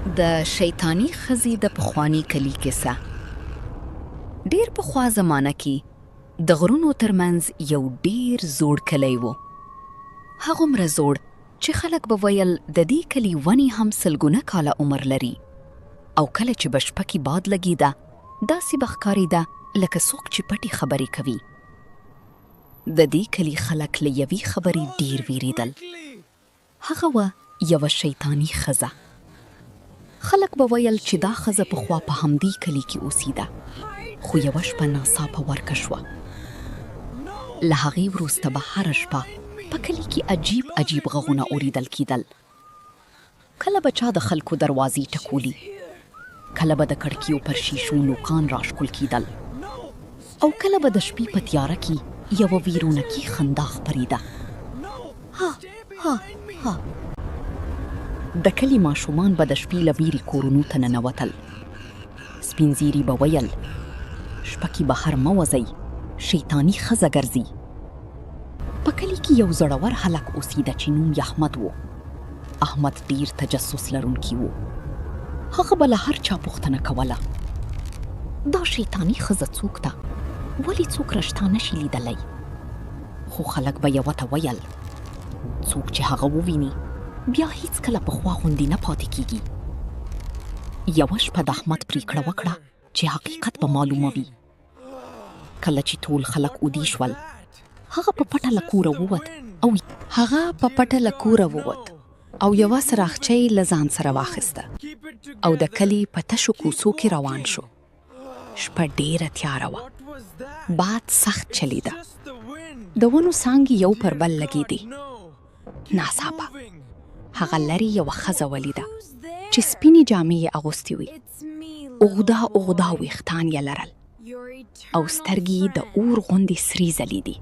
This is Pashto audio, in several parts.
د شیطانی ښځې د پخواني کلي کیسه. ډیر پخوا زمانه کې د غرونو ترمنځ یو ډیر زوړ کلی و. هغومره زوړ چې خلک به ویل د دې کلي ونې هم سلګونه کاله عمر لري. او کله چې به شپه کې باد لګېده داسې به ښکارېده لکه څوک چې پټې خبرې کوي. د دې کلي خلک له یوې خبرې ډیر ویرېدل. هغه وه یوه شیطاني ښځه. خلک به ویل چې دا ښځه پخوا په همدې کلي کې اوسېده، خو یوه شپه ناڅاپه ورکه شوه. له هغې وروسته به هره شپه په کلي کې عجیب عجیب غږونه اورېدل کېدل. کله به چا د خلکو دروازې ټکولي، کله به د کړکیو پر شیشو نوکان راښکل کېدل، او کله به د شپې په تیاره کې یوه ویرونکي خندا خپرېده. ها ها ها. د کلي ماشومان به د شپې له ویرې کورونو ته ننوتل. سپین زیري به ویل شپه کې بهر مه وځئ، شیطاني ښځه ګرځي. په کلي کې یو زړور هلک اوسېده چې نوم یې احمد و. احمد ډیر تجسس لرونکی و. هغه به له هر چا پوښتنه کوله، دا شیطاني ښځه څوک ده؟ ولې څوک رشته نشي لیدلی؟ خو خلک به یوه ته ویل څوک چې هغه وویني بیا هیڅکله پخوا غوندې نه پاتې کېږي. یوه شپه د احمد پرېکړه وکړه چې حقیقت به معلوموي. کله چې ټول خلک ودې شول، هغه په پټه له کوره ووت او یوه څراغچۍ له ځان سره واخیسته او د کلي په تشو کوڅو کې روان شو. شپه ډېره تیاره وه، باد سخت چلیده، د ونو څانګې یو پر بل لګېدې. ناڅاپه هغه لرې یوه ښځه ولیده چې سپینې جامې یې اغوستې وې، اوږده اوږده ویښتان یې لرل او سترګې یې د اور غوندې سرې ځلېدې.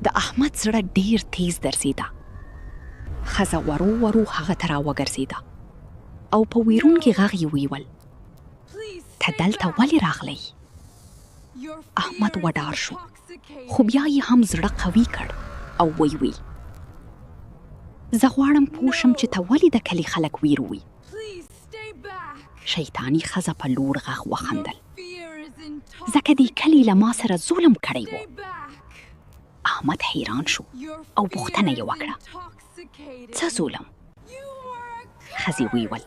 د احمد زړه ډېر تیز درزېده. ښځه ورو ورو هغه ته راوګرځېده او په ویرونکي غږ یې ویل، ته دلته ولې راغلی؟ احمد وډار شو، خو بیا یې هم زړه قوي کړ او وی زه غواړم پوه شم چې ته ولې د کلي خلک ویروي. شیطاني ښځه په لوړ غږ وخندل، ځکه دې کلي له ما سره ظلم کړی و. احمد حیران شو او پوښتنه یې وکړه، څه ظلم؟ ښځې ویل،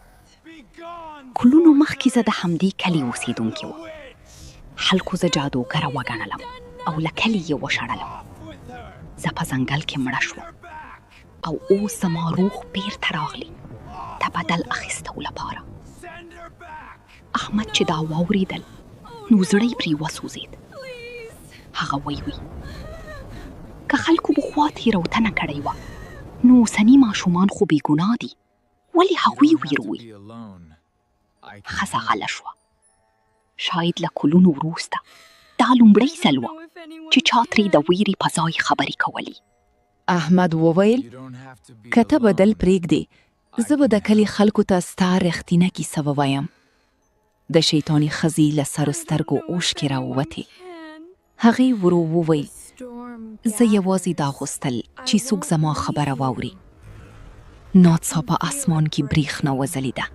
کلونو مخکې زه د همدې کلي اوسېدونکې وم. خلکو زه جادوګره وګڼلم او له کلي یې وشړلم. زه په ځنګل کې مړه شوم او اوس زما روح بیرته راغلی د بدل اخیستو لپاره. احمد چې دا واورېدل نو زړه یې پرې وسوځېد. هغه ویل، که خلکو پخوا تېروتنه کړې وه نو اوسني ماشومان خو بې ګناه دي، ولې هغوی ویروي؟ ښځه غله شوه. شاید له کلونو وروسته دا لومړی ځل وه چې چا ترې د ویرې په ځای خبرې کولې. احمد وویل، که ته بدل پرېږدې زه به د کلي خلکو ته ستا رښتینه کیسه ووایم. د شیطاني ښځې له سرو سترګو اوښکې راووتې. هغې ورو وویل، زه یوازې دا غوښتل چې څوک زما خبره واوري. ناڅاپه اسمان کې برېښنا وځلېده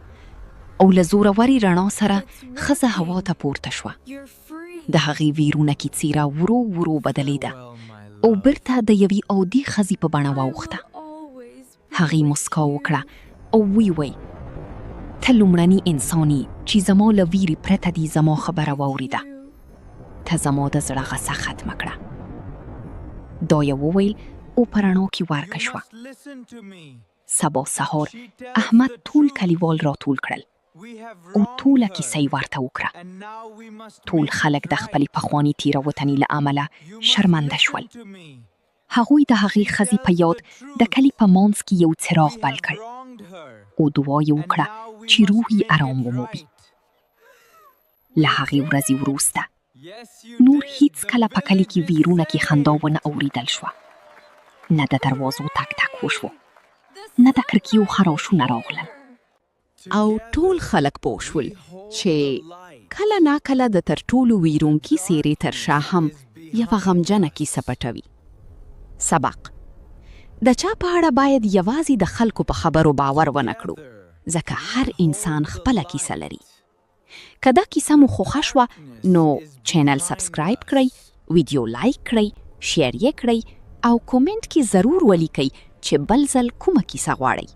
او له زورورې رڼا سره ښځه هوا ته پورته شوه. د هغې ویرونکې څېره ورو ورو بدلېده او بیرته د یوې عادي ښځې په بڼه واوښته. هغې مسکا وکړه او ویل، ته لومړني انسان یې چې زما له ویرې پرته دې زما خبره واورېده. ته زما د زړه غصه ختمه کړه. دا یې وویل او په رڼا کې ورکه شوه. سبا سهار احمد ټول کلیوال راټول کړل او ټوله کیسه یې ورته وکړه. ټول خلک د خپلې پخواني تېروتنې له امله شرمنده شول. هغوی د هغې ښځې په یاد د کلي په منځ کې یو څراغ بل کړ او دعا یې وکړه چې روح یې ارام ومومي. له هغې ورځې وروسته نور هیڅکله په کلي کې ویرونکې خندا ونه اورېدل شوه. نه د دروازو تک تک وشو، نه د کړکیو خراشونه راغلل. او ټول خلک پوه شول چې کله ناکله د تر ټولو ویرونکي څېرې تر شا هم یوه غمجنه کیسه پټوي. سبق: د چا په اړه باید یوازې د خلکو په خبرو باور ونه کړو، ځکه هر انسان خپله کیسه لري. که دا کیسه مو خوښه شوه نو چینل سبسکرایب کړئ، ویډیو لایک کړئ، شیر یې کړئ او کومنټ کې ضرور ولیکئ چې بل ځل کومه کیسه غواړئ.